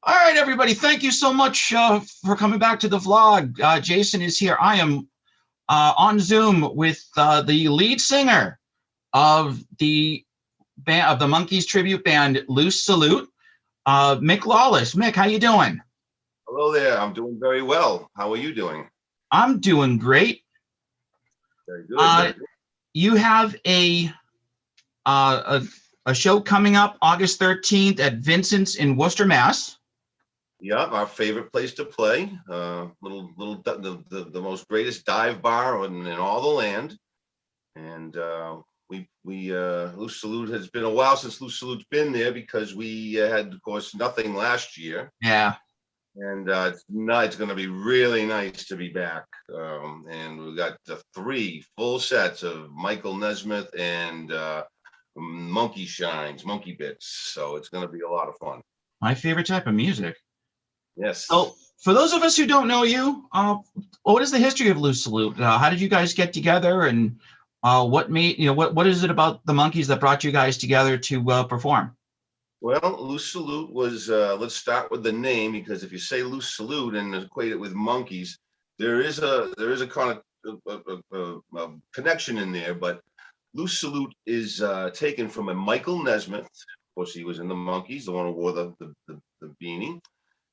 All right, everybody. Thank you so much for coming back to the vlog. Jason is here. I am on Zoom with the lead singer of the band of the Monkees tribute band, Loose Salute, Mick Lawless. Mick, how you doing? Hello there. I'm doing very well. How are you doing? I'm doing great. Very good. Very good. You have a show coming up August 13th at Vincent's in Worcester, Mass. Yeah, our favorite place to play. The most greatest dive bar in all the land. And we Loose Salute has been a while since Loose Salute's been there because we had, of course, nothing last year. Yeah. And it's going to be really nice to be back. And we got 3 full sets of Michael Nesmith and Monkey Shines, Monkey Bits. So it's going to be a lot of fun. My favorite type of music. Yes. So for those of us who don't know you, what is the history of Loose Salute? How did you guys get together, and what made what is it about the Monkees that brought you guys together to perform? Well, Loose Salute was, let's start with the name, because if you say Loose Salute and equate it with Monkees, there is a kind of a connection in there. But Loose Salute is taken from a Michael Nesmith. Of course, he was in the Monkees, the one who wore the beanie,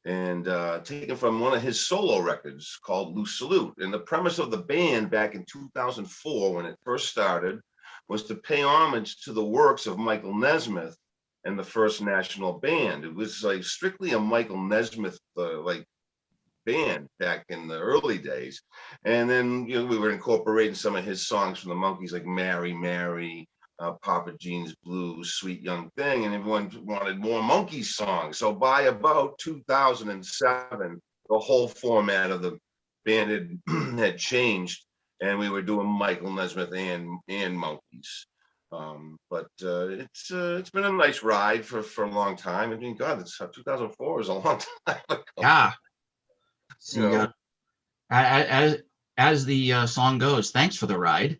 and taken from one of his solo records called Loose Salute. And the premise of the band back in 2004, when it first started, was to pay homage to the works of Michael Nesmith and the First National Band. It was like strictly a Michael Nesmith like band back in the early days. And then we were incorporating some of his songs from the Monkees, like Mary Mary, Papa Jean's Blues, Sweet Young Thing, and everyone wanted more Monkees songs. So by about 2007, the whole format of the band had changed, and we were doing Michael Nesmith and Monkees. But it's been a nice ride for a long time. I mean, God, it's 2004 is a long time ago. Yeah. See, as the song goes, thanks for the ride.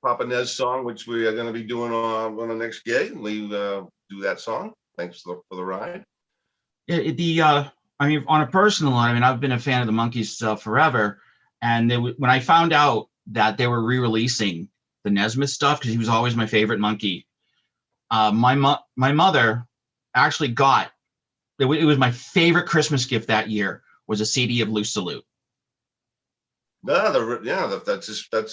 Papa Nez song, which we are going to be doing on the next gig. We do that song. Thanks for the ride. I mean, on a personal line, I mean, I've been a fan of the Monkees forever, and when I found out that they were re-releasing the Nesmith stuff, because he was always my favorite Monkee, my mother actually got it was my favorite Christmas gift that year was a CD of Loose Salute. No, that's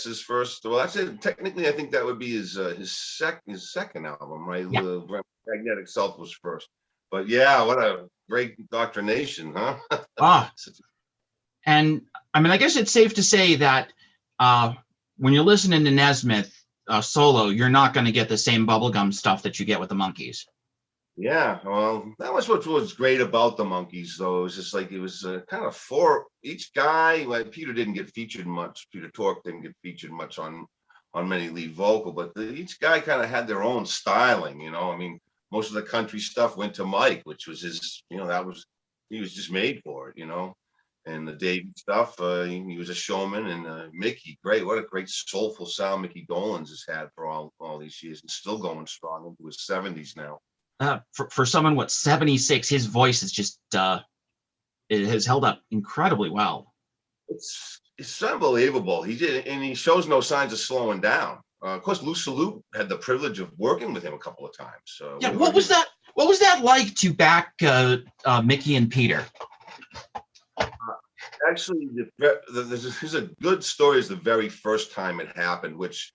his first. Well, actually, technically, I think that would be his second album, right? Yeah. The Magnetic Self was first. But yeah, what a great indoctrination, huh? And I mean, I guess it's safe to say that when you're listening to Nesmith solo, you're not going to get the same bubblegum stuff that you get with the Monkees. Yeah, well, that was what was great about the Monkees, though. It was just like it was kind of for each guy. Like Peter didn't get featured much. Peter Tork didn't get featured much on many lead vocal, but each guy kind of had their own styling. I mean, most of the country stuff went to Mike, which was his. He was just made for it. And the David stuff, he was a showman. And Mickey, great, what a great soulful sound Mickey Dolenz has had for all these years, and still going strong into his 70s now. For someone 76, his voice is just it has held up incredibly well. It's unbelievable. He shows no signs of slowing down. Of course, Loose Salute had the privilege of working with him a couple of times. Yeah, what was that like to back Mickey and Peter? Actually, there's a good story. Is the very first time it happened, which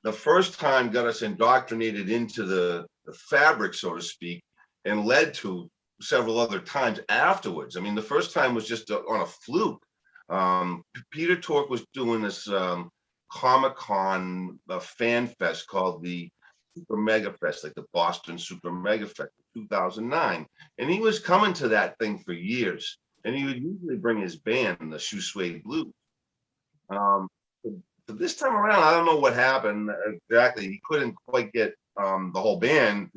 the first time got us indoctrinated into the fabric, so to speak, and led to several other times afterwards. I mean, the first time was just on a fluke. Peter Tork was doing this Comic-Con fan fest called the Super Mega Fest, like the Boston Super Mega Fest in 2009. And he was coming to that thing for years. And he would usually bring his band, the Shoe Suede Blues. But this time around, I don't know what happened exactly. He couldn't quite get the whole band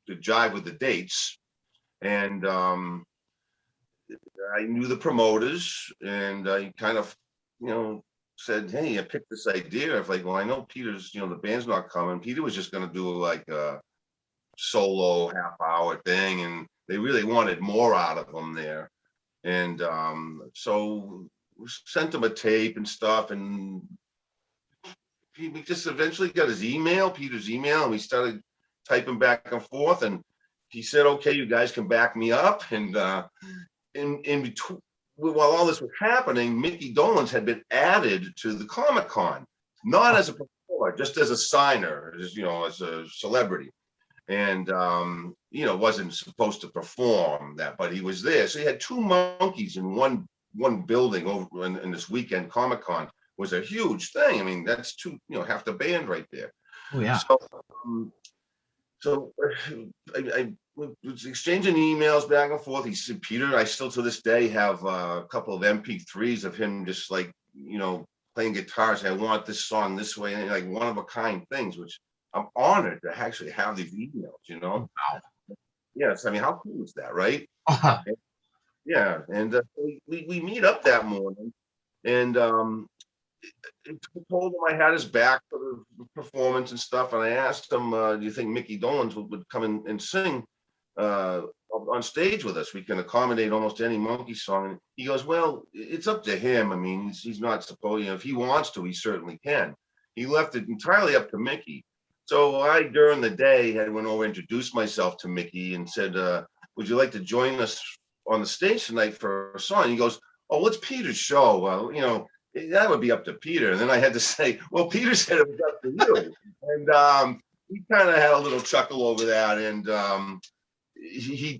to jive with the dates. And I knew the promoters, and I kind of, said, hey, I picked this idea of like, well, I know Peter's, the band's not coming. Peter was just going to do like solo half-hour thing, and they really wanted more out of him there. And so we sent him a tape and stuff, and we just eventually got his email, Peter's email, and we started typing back and forth. And he said, "Okay, you guys can back me up." And in between, while all this was happening, Mickey Dolenz had been added to the Comic-Con, not as a performer, just as a signer, as as a celebrity. And wasn't supposed to perform that, but he was there. So he had two Monkees in one building over in this weekend. Comic-Con was a huge thing. I mean, that's half the band right there. Oh yeah. So I was exchanging emails back and forth. He said, "Peter, I still to this day have a couple of MP3s of him just like, playing guitars. I want this song this way," and like one of a kind things, which I'm honored to actually have these emails, Wow. Yes. I mean, how cool is that, right? Uh-huh. Yeah. And we meet up that morning, and I told him I had his back for the performance and stuff. And I asked him, "Do you think Mickey Dolenz would come in and sing on stage with us? We can accommodate almost any Monkey song." And he goes, "Well, it's up to him. I mean, he's not supposed, if he wants to, he certainly can." He left it entirely up to Mickey. So I, during the day, had went over, introduced myself to Mickey, and said, "Would you like to join us on the stage tonight for a song?" And he goes, "Oh, it's Peter's show. Well, that would be up to Peter." And then I had to say, "Well, Peter said it was up to you." And he kind of had a little chuckle over that. And he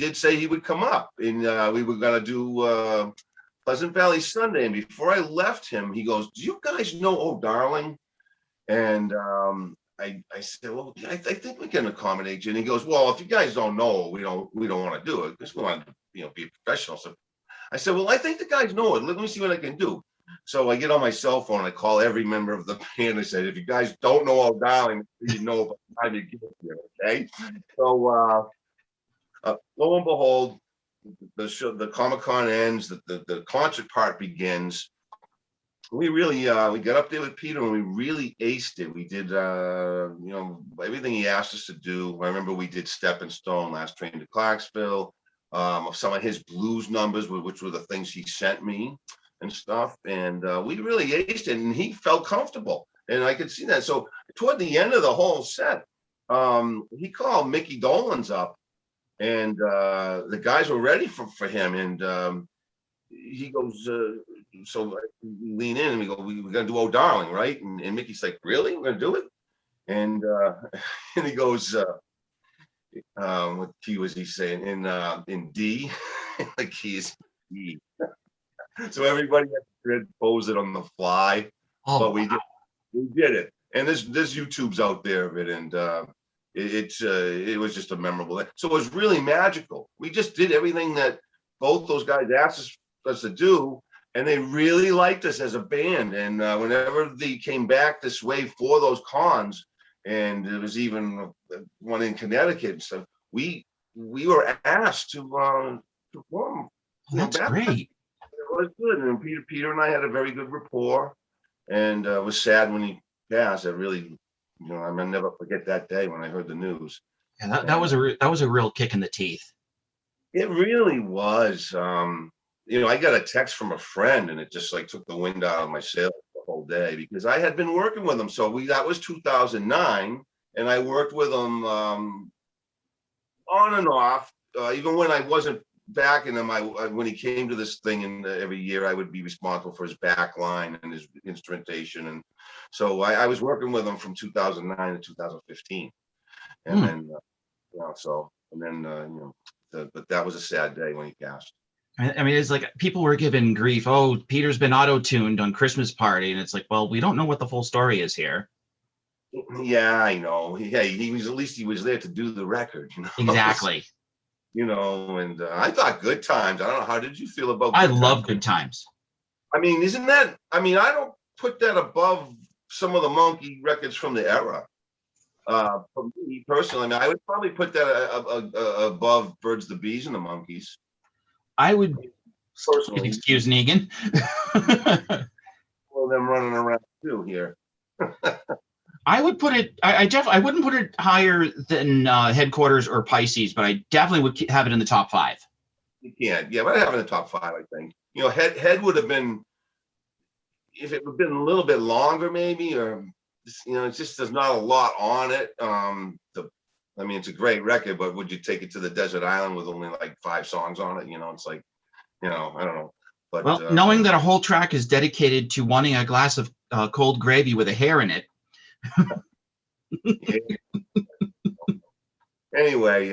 did say he would come up, and we were going to do Pleasant Valley Sunday. And before I left him, he goes, "Do you guys know Oh Darling?" And I said, "Well, I think we can accommodate you." And he goes, "Well, if you guys don't know, we don't want to do it because we want to, be professional." So I said, "Well, I think the guys know it. Let me see what I can do." So I get on my cell phone. I call every member of the band. I said, "If you guys don't know Oh Darling, you know by the time you get here, okay?" So lo and behold, the Comic-Con ends. The concert part begins. We really we got up there with Peter, and we really aced it. We did everything he asked us to do. I remember we did Stepping Stone, Last Train to Clarksville, some of his blues numbers, which were the things he sent me and stuff. And we really aced it, and he felt comfortable, and I could see that. So toward the end of the whole set, he called Mickey Dolenz up, and the guys were ready for him. And he goes, so we lean in and we go, "We're gonna do Oh Darling, right?" And Mickey's like, "Really? We're gonna do it?" And and he goes, what key was he saying? In D. The key is D. So everybody had to compose it on the fly. Oh, But we did it. And there's YouTube's out there of it, and it was just a memorable thing. So it was really magical. We just did everything that both those guys asked us to do, and they really liked us as a band. And whenever they came back this way for those cons, and there was even one in Connecticut and stuff, we were asked to perform. that's great. It was good, and Peter and I had a very good rapport, and it was sad when he passed. I really, I'll never forget that day when I heard the news. Yeah, that was a real kick in the teeth. It really was. I got a text from a friend, and it just like took the wind out of my sails the whole day, because I had been working with him. So that was 2009, and I worked with him on and off. Even when I wasn't backing him, when he came to this thing, and every year I would be responsible for his back line and his instrumentation. And so I was working with him from 2009 to 2015. And then, but that was a sad day when he passed. I mean, it's like people were given grief. "Oh, Peter's been auto-tuned on Christmas Party," and it's like, well, we don't know what the full story is here. Yeah, I know. He was, at least he was there to do the record. Exactly. And I thought Good Times. I don't know, how did you feel about? I love Good Times. I mean, I don't put that above some of the Monkey records from the era. For me personally, I mean, I would probably put that above Birds, the Bees, and the Monkees. I would Personally. excuse Negan. Well, them running around too here. I would put it. I wouldn't put it higher than Headquarters or Pisces, but I definitely would have it in the top five. You can't. Yeah, but I have it in the top five, I think. Head would have been, if it would have been a little bit longer, maybe, or it's just there's not a lot on it. It's a great record, but would you take it to the desert island with only like 5 songs on it? It's like, I don't know. But Well, knowing that a whole track is dedicated to wanting a glass of cold gravy with a hair in it. Anyway,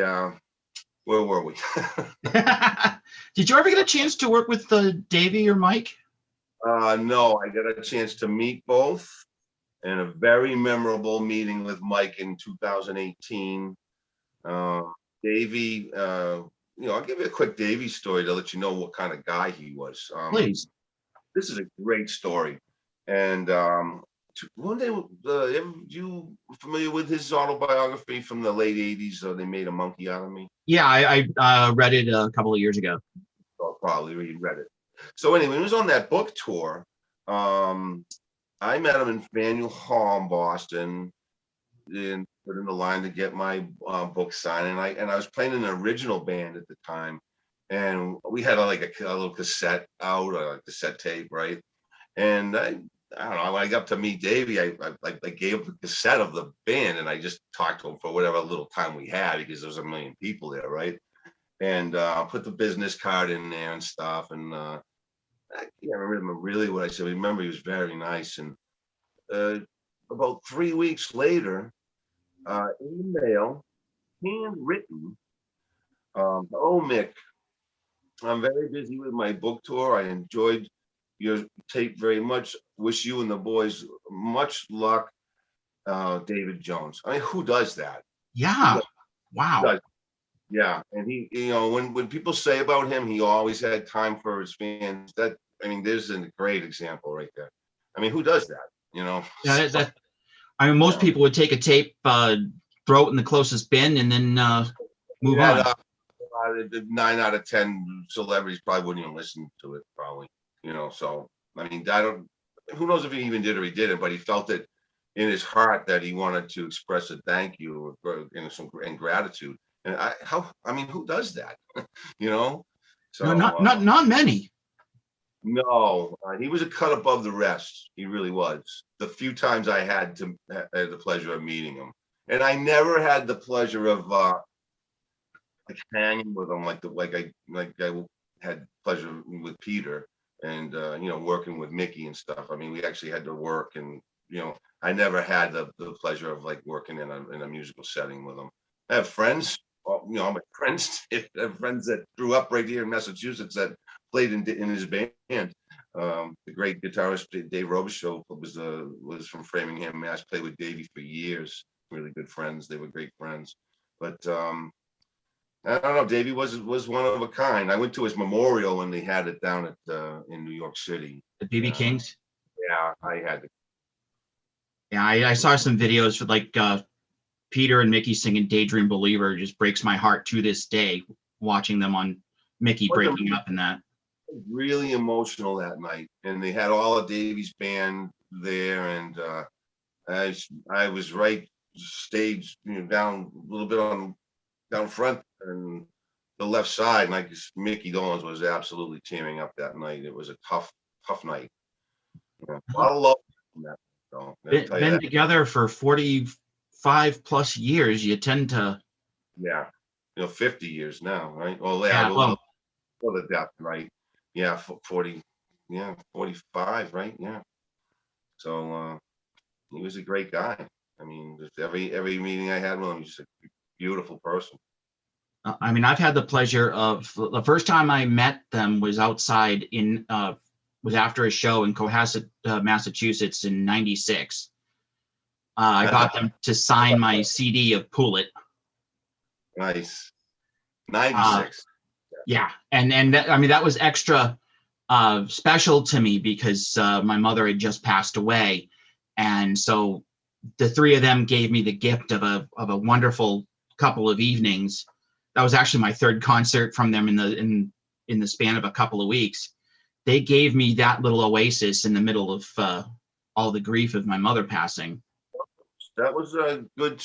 where were we? Did you ever get a chance to work with Davey or Mike? No, I got a chance to meet both, and a very memorable meeting with Mike in 2018. Davey, I'll give you a quick Davey story to let you know what kind of guy he was. Please. This is a great story. And one day, you familiar with his autobiography from the late 80s? They Made a Monkey Out of Me. Yeah, I read it a couple of years ago. Oh, probably read it. So anyway, he was on that book tour. I met him in Faneuil Hall in Boston, and put in the line to get my book signed. And I was playing in an original band at the time, and we had a little cassette out, a cassette tape, right? And I don't know. When I got to meet Davey, I gave him the cassette of the band, and I just talked to him for whatever little time we had, because there was a million people there, right? And put the business card in there and stuff. And I can't remember really what I said. I remember he was very nice. And about 3 weeks later, in the mail, handwritten, "Oh, Mick, I'm very busy with my book tour. I enjoyed your tape very much. Wish you and the boys much luck. David Jones." I mean, who does that? Yeah. Wow. Yeah. And he, when people say about him, he always had time for his fans. There's a great example right there. I mean, who does that? Yeah, most people would take a tape, throw it in the closest bin, and then move on. 9 out of 10 celebrities probably wouldn't even listen to it, probably. So who knows if he even did or he didn't, but he felt it in his heart that he wanted to express a thank you and gratitude. And who does that? So No, not many. No, he was a cut above the rest. He really was. The few times I had the pleasure of meeting him, and I never had the pleasure of hanging with him like I had pleasure with Peter, and working with Mickey and stuff. I mean, we actually had to work, and I never had the pleasure of working in a musical setting with him. I have friends, my friends, I have friends that grew up right here in Massachusetts that played in his band. The great guitarist Dave Robichaud was from Framingham, Mass. Played with Davey for years. Really good friends. They were great friends. But I don't know. Davey was one of a kind. I went to his memorial when they had it down in New York City. The BB Kings. Yeah, I had to. Yeah, I saw some videos for Peter and Mickey singing "Daydream Believer." It just breaks my heart to this day, watching them on Mickey breaking up in that. Really emotional that night, and they had all of Davey's band there, and I was right stage, down a little bit down front and the left side, and Mickey Lawless was absolutely tearing up that night. It was a tough night. A lot of love from that. So, been together for 45 plus years. You tend to. Yeah, 50 years now, right? Well, for the death, right? Yeah, 40, 45, right? Yeah. So he was a great guy. I mean, just every meeting I had with him, he's a beautiful person. I've had the pleasure of the first time I met them was outside was after a show in Cohasset, Massachusetts in '96. I got them to sign my CD of Pull It. Nice. 96. Yeah, and that was extra special to me because my mother had just passed away, and so the three of them gave me the gift of a wonderful couple of evenings. That was actually my third concert from them in the span of a couple of weeks. They gave me that little oasis in the middle of all the grief of my mother passing. That was a good.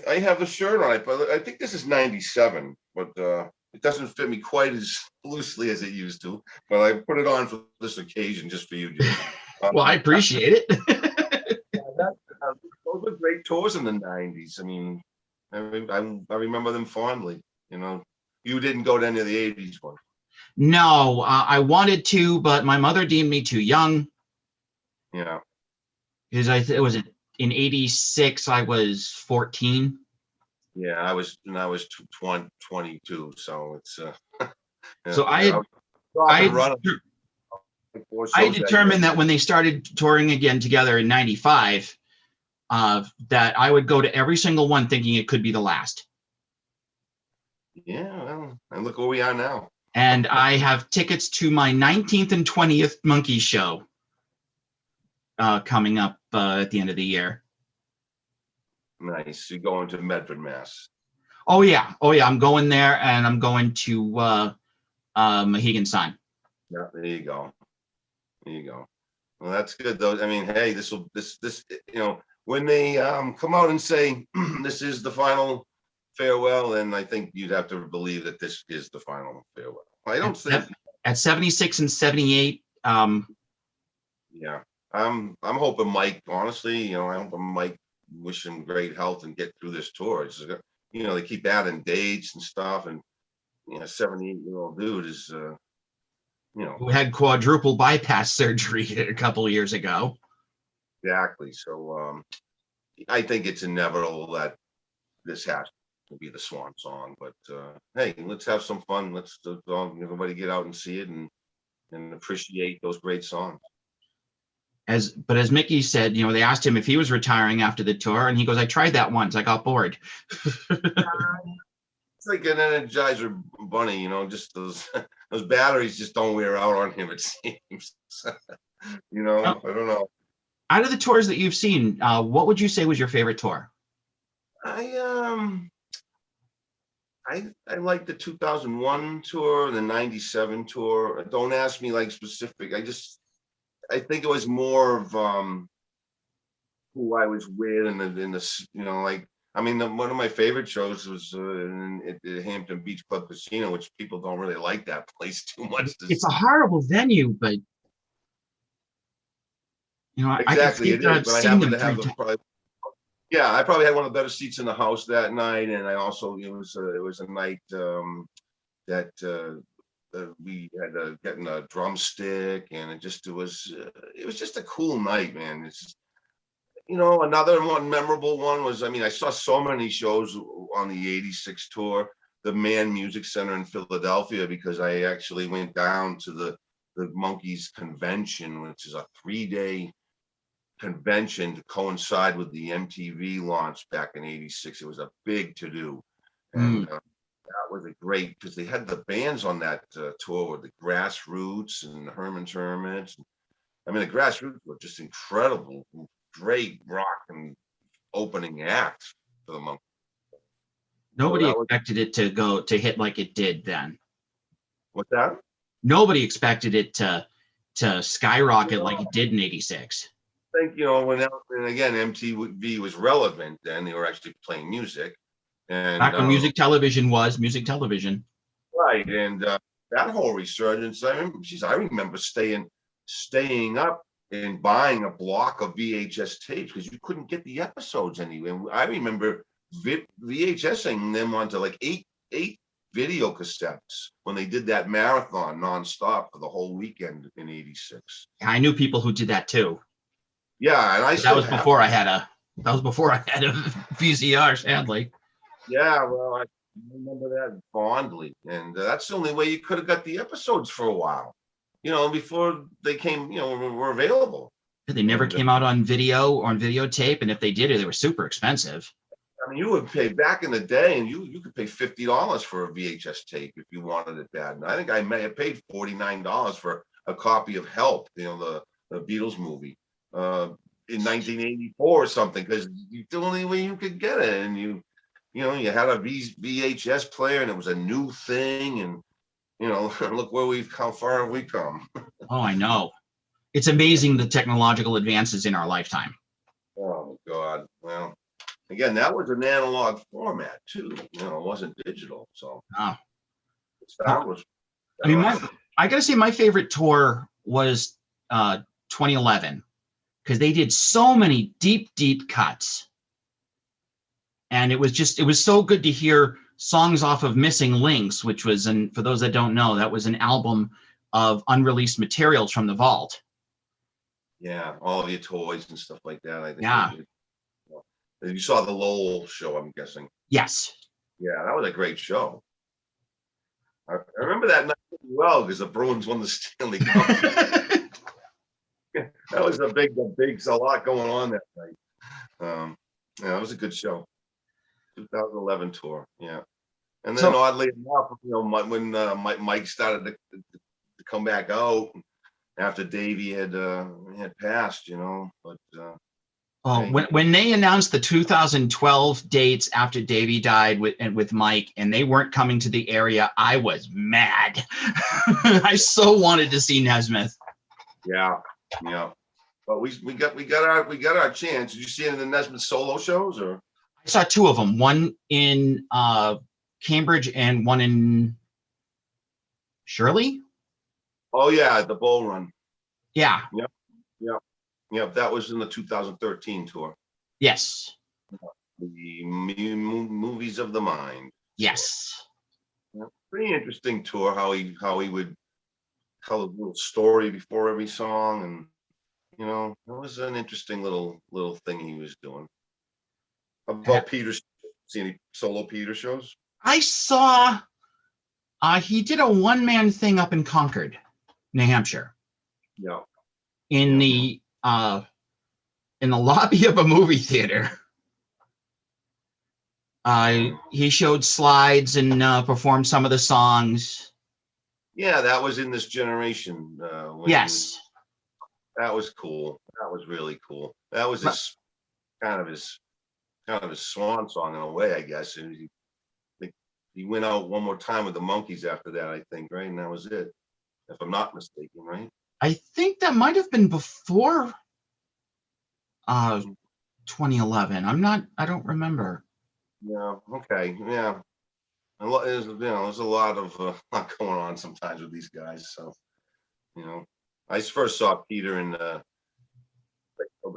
I have a shirt on it, but I think this is '97, but it doesn't fit me quite as loosely as it used to. But I put it on for this occasion, just for you, Jason. Well, I appreciate it. That, those were great tours in the '90s. I mean, I remember them fondly. You know, you didn't go to any of the '80s ones. No, I wanted to, but my mother deemed me too young Yeah. because it was in '86. I was 14. Yeah, I was 22, so it's So yeah, I I was running like 4 I shows that year. determined that when they started touring again together in '95, that I would go to every single one thinking it could be the last. Yeah, well, and look where we are now. And I have tickets to my 19th and 20th Monkees show coming up at the end of the year. Nice. You're going to Medford, Mass. Oh yeah, I'm going there, and I'm going to Mohegan Sun. Yeah, there you go. There you go. Well, that's good though. I mean, hey, this, you know, when they come out and say this is the final farewell, then I think you'd have to believe that this is the final farewell. I don't think. At 76 and 78. Yeah, I'm hoping Mike. Honestly, you know, I hope Mike. Wish him great health and get through this tour. It's, you know, they keep adding dates and stuff, and you know, 78-year-old dude is, you know, Who had quadruple bypass surgery a couple of years ago. exactly. So I think it's inevitable that this has to be the swan song. But hey, let's have some fun. Let's everybody get out and see it and appreciate those great songs. But as Mickey said, you know, they asked him if he was retiring after the tour, and he goes, "I tried that once. I got bored." It's like an Energizer bunny, you know, just those batteries just don't wear out on him, it seems. You know, I don't know. Out of the tours that you've seen, what would you say was your favorite tour? I like the 2001 tour, the '97 tour. Don't ask me like specific. I think it was more of who I was with in the you know, like, I mean, one of my favorite shows was at the Hampton Beach Club Casino, which people don't really like that place too much. It's a horrible venue, but you know, Exactly, it is. But I happen to have the yeah, I probably had one of the better seats in the house that night, and I also it was a night that we had getting a drumstick, and it was just a cool night, man. It's just, you know, another one memorable one was, I mean, I saw so many shows on the '86 tour, the Mann Music Center in Philadelphia, because I actually went down to the Monkees convention, which is a 3-day convention to coincide with the MTV launch back in '86. It was a big to do, and that was a great, because they had the bands on that tour with the Grassroots and the Herman's Hermits. I mean, the Grassroots were just incredible, great rock and opening acts for the Monkees. Nobody expected it to hit like it did then. What's that? Nobody expected it to skyrocket like it did in '86. I think, you know, when again MTV was relevant, then they were actually playing music. And back when music television was music television. Right, and that whole resurgence. I remember staying up and buying a block of VHS tapes because you couldn't get the episodes anyway. I remember VHSing them onto like eight video cassettes when they did that marathon nonstop for the whole weekend in '86. I knew people who did that too. Yeah, and that was before I had a VCR, sadly. Yeah, well, I remember that fondly, and that's the only way you could have got the episodes for a while, you know, before they came, you know, were available. They never came out on video or on videotape, and if they did, they were super expensive. I mean, you would pay back in the day, and you could pay $50 for a VHS tape if you wanted it bad. And I think I may have paid $49 for a copy of Help, you know, the Beatles movie, in 1984 or something, because the only way you could get it, and you know, you had a VHS player, and it was a new thing, and you know, look where how far have we come. Oh, I know. It's amazing the technological advances in our lifetime. Oh God. Well, again, that was an analog format too. You know, it wasn't digital, so Oh. the sound was. I mean, I gotta say, my favorite tour was 2011 because they did so many deep cuts, and it was so good to hear songs off of Missing Links, which was, and for those that don't know, that was an album of unreleased materials from the vault. Yeah, all of your toys and stuff like that. I think. Yeah. You saw the Lowell show, I'm guessing. Yes. Yeah, that was a great show. I remember that night well because the Bruins won the Stanley Cup. That was a lot going on that night. Yeah, it was a good show. 2011 tour, yeah. And then oddly enough, you know, when Mike started to come back out after Davey had passed, you know, but. When they announced the 2012 dates after Davey died with Mike, and they weren't coming to the area, I was mad. I so wanted to see Nesmith. Yeah. But we got our chance. Did you see any of the Nesmith solo shows or? I saw two of them. One in Cambridge and one in Shirley. Oh yeah, the Bull Run. Yeah. Yep. That was in the 2013 tour. Yes. The Movies of the Mind. Yes. Yeah, pretty interesting tour. How he would tell a little story before every song, and you know, it was an interesting little thing he was doing. About Peter, see any solo Peter shows? I saw. He did a one-man thing up in Concord, New Hampshire. Yeah. In the lobby of a movie theater. He showed slides and performed some of the songs. Yeah, that was in This Generation. Yes. That was cool. That was really cool. That was his kind of his swan song in a way, I guess. And he went out one more time with the Monkees after that, I think, right? And that was it, if I'm not mistaken, right? I think that might have been before 2011. I don't remember. Yeah. Okay. Yeah. There's a lot going on sometimes with these guys. So, you know, I first saw Peter in the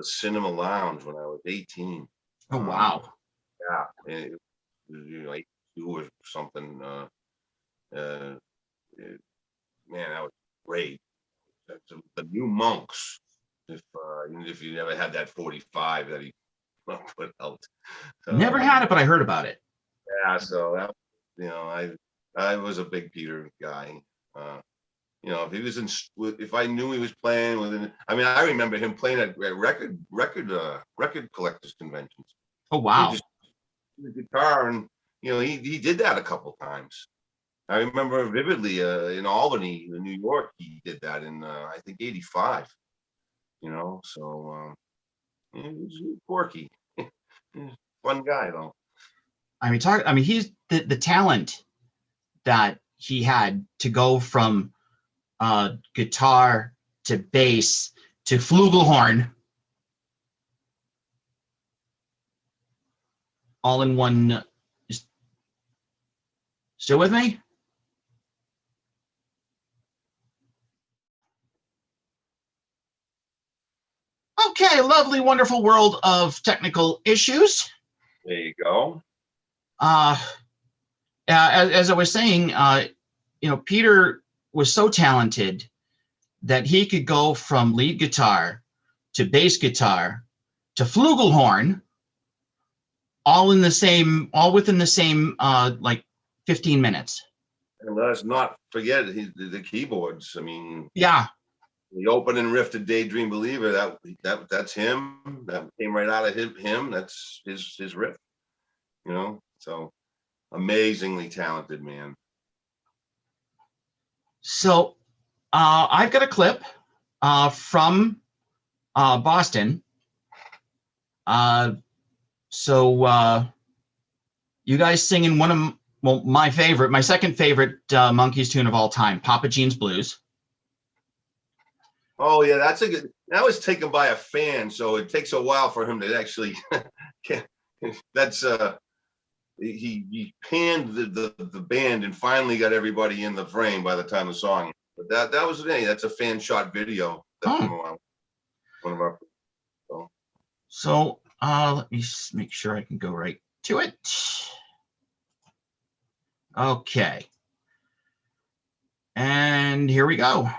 Cinema Lounge when I was 18. Oh wow. Yeah. It was, you know, 82 or something. Man, that was great. The new Monks. If you never had that 45 that he put out. Never had it, but I heard about it. Yeah, so that, you know, I was a big Peter guy. You know, if I knew he was playing within, I mean, I remember him playing at record collectors conventions. Oh wow. He just the guitar, and you know, he did that a couple times. I remember vividly in Albany, in New York, he did that in I think '85. You know, so he was quirky, fun guy though. I mean, he's the talent that he had to go from guitar to bass to flugelhorn, all in one. Still with me? Okay, lovely, wonderful world of technical issues. There you go. As I was saying, you know, Peter was so talented that he could go from lead guitar to bass guitar to flugelhorn, all within the same like 15 minutes. And let us not forget the keyboards. I mean, yeah, the opening riff to Daydream Believer, that's him. That came right out of him. That's his riff. You know, so amazingly talented man. So I've got a clip from Boston. So you guys singing one of my second favorite Monkees tune of all time, Papa Jean's Blues. Oh yeah, that's a good. That was taken by a fan, so it takes a while for him to actually. That's he panned the band and finally got everybody in the frame by the time the song. But that was hey, that's a fan shot video. That's from one of our. So let me just make sure I can go right to it. Okay. And here we go.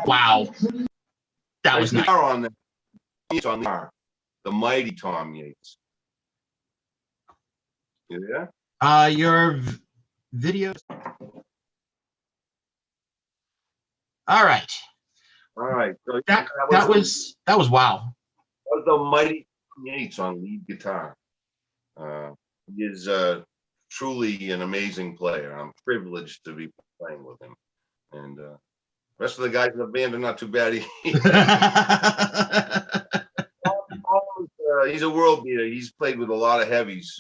Wow, that was nice. On the the mighty Tom Yates. You there? Your video. All right. All right. So That was wow. That was the mighty Tom Yates on lead guitar. He is truly an amazing player. I'm privileged to be playing with him, and the rest of the guys in the band are not too bad. He's a world beater. He's played with a lot of heavies.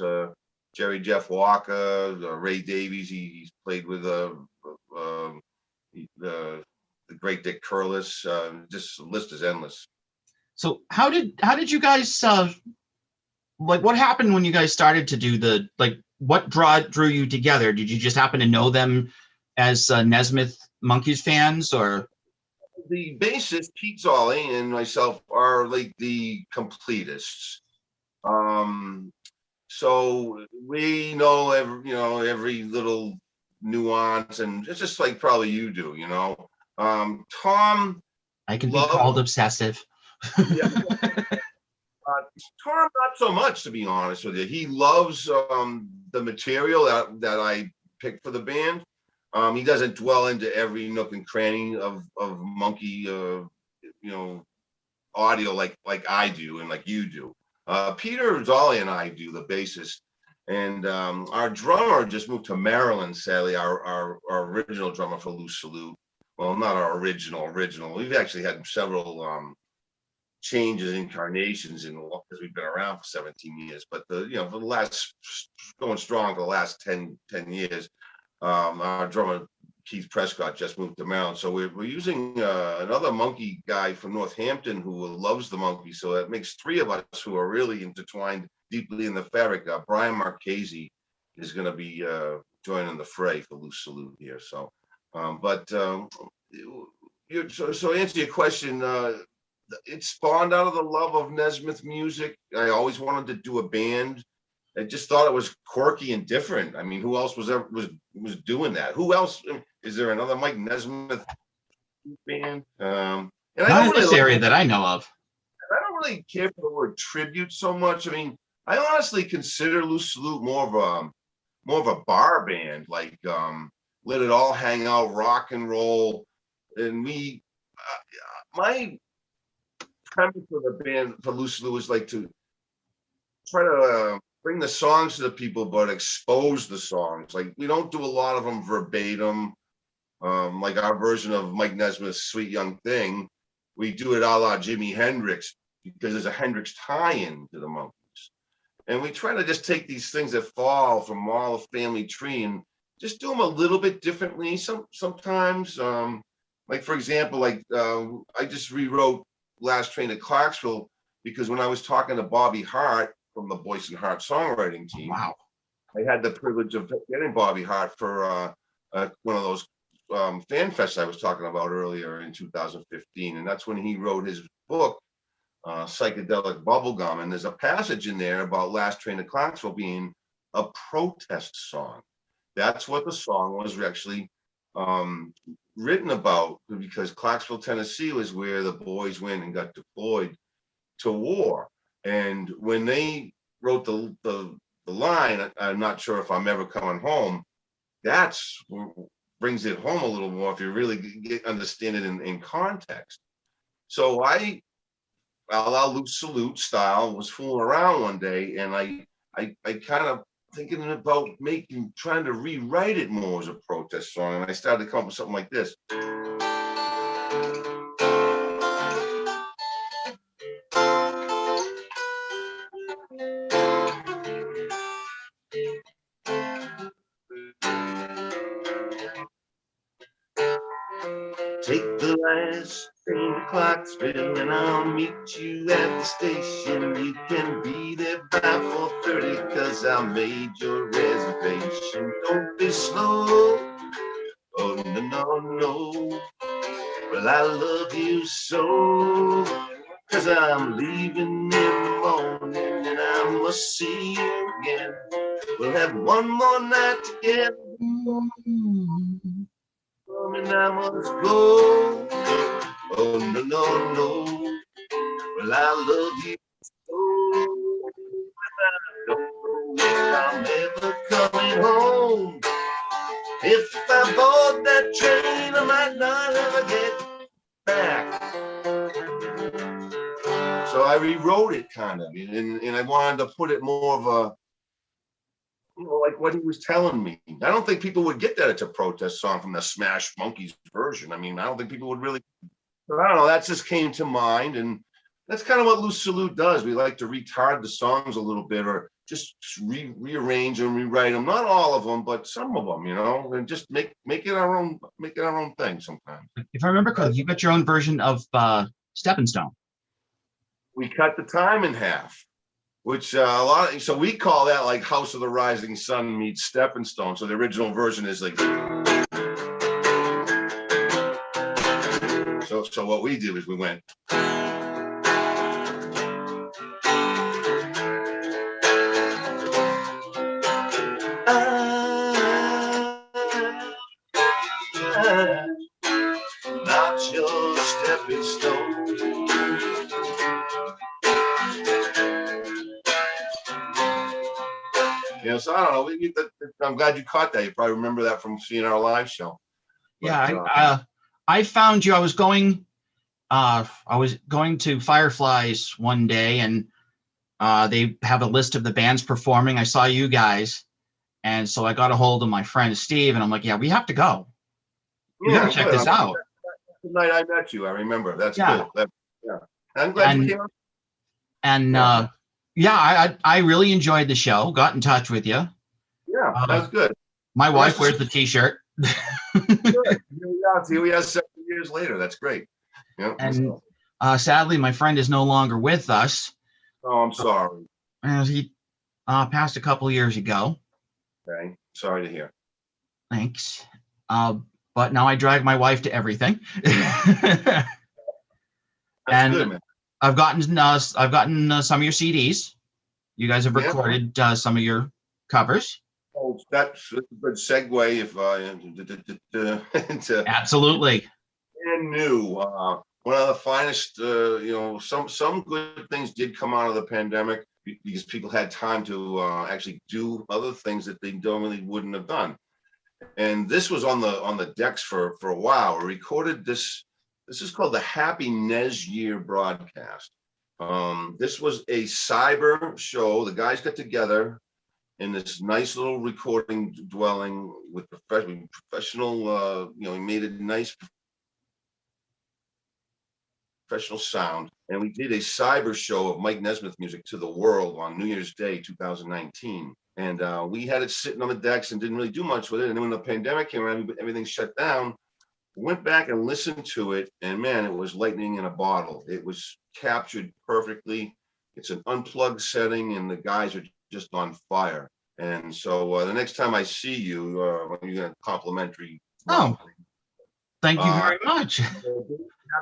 Jerry Jeff Walker, Ray Davies. He's played with the great Dick Curlis. Just the list is endless. So how did you guys like, what happened when you guys started to do what drew you together? Did you just happen to know them as Nesmith Monkees fans, or? The bassist Pete Zolli and myself are like the completists. So we know every little nuance, and it's just like probably you do, Tom. I can be called obsessive. Yeah. Tom, not so much, to be honest with you. He loves the material that I picked for the band. He doesn't dwell into every nook and cranny of Monkee, audio like I do and like you do. Peter Zolli and I do, the bassist, and our drummer just moved to Maryland. Sadly, our original drummer for Loose Salute. Well, not our original. We've actually had several changes, incarnations because we've been around for 17 years. But for the last, going strong for the last 10 years. Our drummer Keith Prescott just moved to Maryland, so we're using another Monkee guy from Northampton who loves the Monkees. So that makes three of us who are really intertwined deeply in the fabric. Brian Marchese is going to be joining the fray for Loose Salute here. So, so answer your question. It spawned out of the love of Nesmith music. I always wanted to do a band. I just thought it was quirky and different. I mean, who else was doing that? Who else? Is there another Mike Nesmith band? And not in this area that I know of. I don't really care for the word tribute so much. I mean, I honestly consider Loose Salute more of a bar band, like let it all hang out, rock and roll. And my premise for the band for Loose Salute was like to try to bring the songs to the people, but expose the songs. Like, we don't do a lot of them verbatim. Like our version of Mike Nesmith's Sweet Young Thing, we do it a la Jimi Hendrix because there's a Hendrix tie-in to the Monkees. And we try to just take these things that fall from all the family tree and just do them a little bit differently. Sometimes, like for example, I just rewrote Last Train to Clarksville because when I was talking to Bobby Hart from the Boyce and Hart songwriting team. Wow. I had the privilege of getting Bobby Hart for one of those fan fests I was talking about earlier in 2015. And that's when he wrote his book, Psychedelic Bubblegum. And there's a passage in there about Last Train to Clarksville being a protest song. That's what the song was actually written about, because Clarksville, Tennessee was where the boys went and got deployed to war. And when they wrote the line, I'm not sure if I'm ever coming home, that's brings it home a little more if you really understand it in context. So I, a la Loose Salute style, was fooling around one day, and I kind of thinking about trying to rewrite it more as a protest song, and I started to come up with something like this. Take the last train to Clarksville and I'll meet you at the station. You can be there by 4:30 'cause I made your reservation. Don't be slow, oh no, no, no. Well, I love you so, 'cause I'm leaving in the morning and I must see you again. We'll have one more night together. And I must go. Oh no, no, no. Well, I love you so. I don't know if I'm ever coming home. If I board that train, I might not ever get back. So I rewrote it kind of, and I wanted to put it more of a, like what he was telling me. I don't think people would get that it's a protest song from the Smash Monkees version. I mean, I don't think people would really, but I don't know, that just came to mind, and that's kind of what Loose Salute does. We like to retard the songs a little bit, or just rearrange and rewrite them. Not all of them, but some of them, and just make it our own thing sometimes. If I remember correctly, you got your own version of Stepping Stone. We cut the time in half, which so we call that like House of the Rising Sun meets Stepping Stone. So the original version is like, so what we did is we went, not your stepping stone. So I don't know. I'm glad you caught that. You probably remember that from seeing our live show. But, yeah, I found you. I was going to Fireflies one day, and they have a list of the bands performing. I saw you guys, and so I got a hold of my friend Steve, and I'm like, yeah, we have to go. We got to check this out. The night I met you, I remember. That's cool. I'm glad you came up. And I really enjoyed the show. Got in touch with you. Yeah, that's good. My wife wears the T-shirt. Good. Here we are 7 years later. That's great. Yeah. And sadly, my friend is no longer with us. Oh, I'm sorry. As he passed a couple of years ago. Okay. Sorry to hear. Thanks. But now I drag my wife to everything. That's and good, man. I've gotten some of your CDs. You guys have recorded some of your covers. Oh, that's a good segue. Into Absolutely. Brand new. One of the finest. Some good things did come out of the pandemic because people had time to actually do other things that they normally wouldn't have done. And this was on the decks for a while. We recorded this. This is called the Happy Nez Year broadcast. This was a cyber show. The guys got together in this nice little recording dwelling with professional. We made a nice professional sound, and we did a cyber show of Mike Nesmith music to the world on New Year's Day 2019. And we had it sitting on the decks and didn't really do much with it. And then when the pandemic came around, everything shut down. Went back and listened to it, and man, it was lightning in a bottle. It was captured perfectly. It's an unplugged setting, and the guys are just on fire. And so the next time I see you, you're going to complimentary. Oh, thank you very much.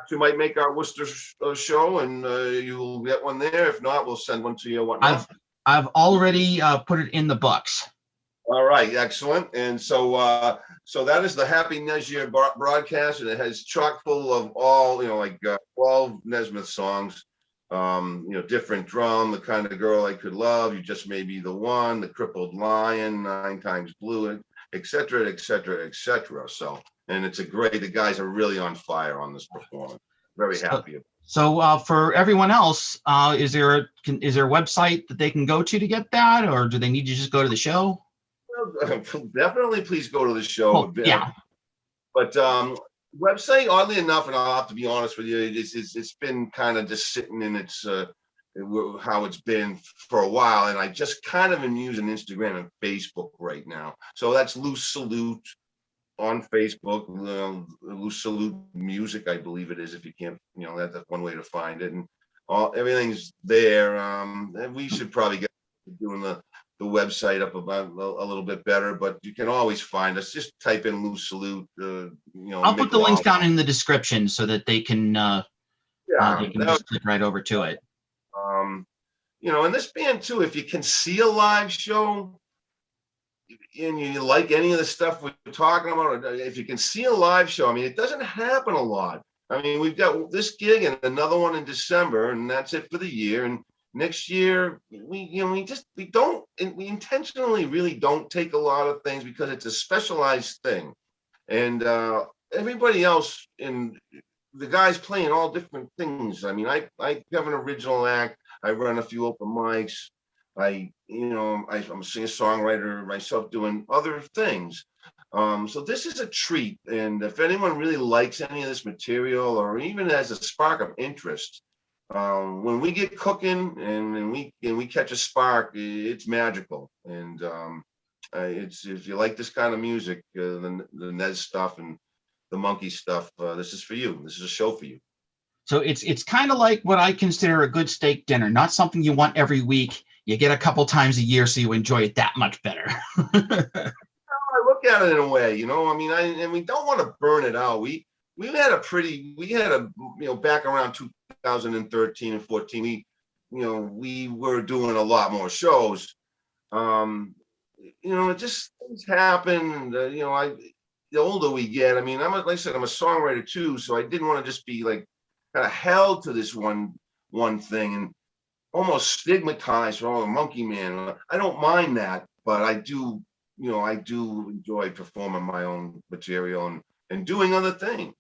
You might make our Worcester show, and you'll get one there. If not, we'll send one to you. Whatnot. I've already put it in the books. All right, excellent. And so, so that is the Happy Nesmith broadcast, and it has chock full of all, 12 Nesmith songs. Different drum, the kind of girl I could love, you just may be the one, the crippled lion, 9 times blue, et cetera, et cetera, et cetera. So, and the guys are really on fire on this performance. Very happy. So for everyone else, is there a website that they can go to get that, or do they need to just go to the show? Definitely, please go to the show. Oh, yeah. But website, oddly enough, and I'll have to be honest with you, it's been kind of just sitting in its how it's been for a while, and I just kind of am using Instagram and Facebook right now. So that's Loose Salute on Facebook, Loose Salute Music, I believe it is. If you can't, that's one way to find it, and everything's there. And we should probably get doing the website up about a little bit better, but you can always find us. Just type in Loose Salute. I'll put the links down in the description so that they can just click right over to it. And this band too, if you can see a live show and you like any of the stuff we're talking about, if you can see a live show, I mean, it doesn't happen a lot. I mean, we've got this gig and another one in December, and that's it for the year. And next year, we intentionally really don't take a lot of things because it's a specialized thing. And everybody else the guys playing all different things. I mean, I have an original act. I run a few open mics. I'm a singer-songwriter myself doing other things. So this is a treat. And if anyone really likes any of this material or even has a spark of interest, when we get cooking and we catch a spark, it's magical. And it's, if you like this kind of music, the Nez stuff and the Monkees stuff, this is for you. This is a show for you. So it's kind of like what I consider a good steak dinner, not something you want every week. You get a couple times a year, so you enjoy it that much better. I look at it in a way, I mean, and we don't want to burn it out. We had back around 2013 and 14, we were doing a lot more shows. It just things happen. The older we get, I mean, like I said, I'm a songwriter too, so I didn't want to just be like kind of held to this one thing and almost stigmatized for all the Monkee Man. I don't mind that, but I do enjoy performing my own material and doing other things.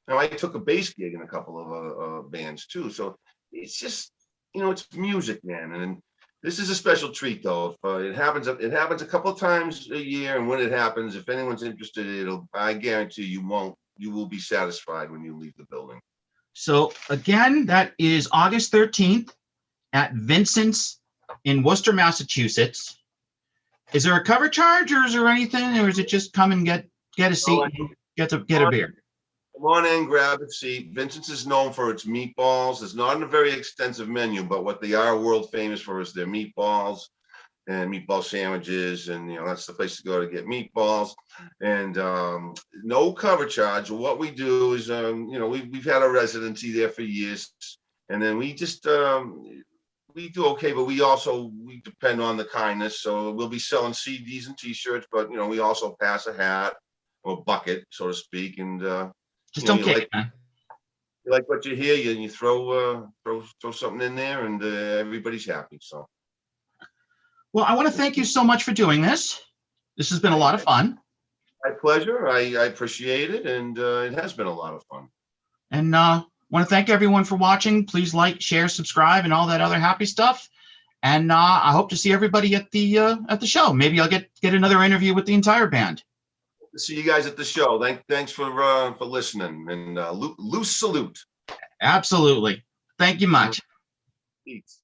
Now, I took a bass gig in a couple of bands too, so it's just, it's music, man. And this is a special treat, though. If it happens a couple of times a year, and when it happens, if anyone's interested, I guarantee you will be satisfied when you leave the building. So again, that is August 13th at Vincent's in Worcester, Massachusetts. Is there a cover charge, or is there anything, or is it just come and get a seat and get a beer? Come on in, grab a seat. Vincent's is known for its meatballs. It's not a very extensive menu, but what they are world famous for is their meatballs and meatball sandwiches, and that's the place to go to get meatballs. And no cover charge. What we do is, we've had a residency there for years, and then we just we do okay, but we depend on the kindness. So we'll be selling CDs and T-shirts, but we also pass a hat or bucket, so to speak, and just don't kick, man. You like what you hear, and you throw something in there, and everybody's happy. So, well, I want to thank you so much for doing this. This has been a lot of fun. My pleasure. I appreciate it, and it has been a lot of fun. And want to thank everyone for watching. Please like, share, subscribe, and all that other happy stuff. And I hope to see everybody at the show. Maybe I'll get another interview with the entire band. See you guys at the show. Thanks for listening, and loose salute. Absolutely. Thank you much. Peace.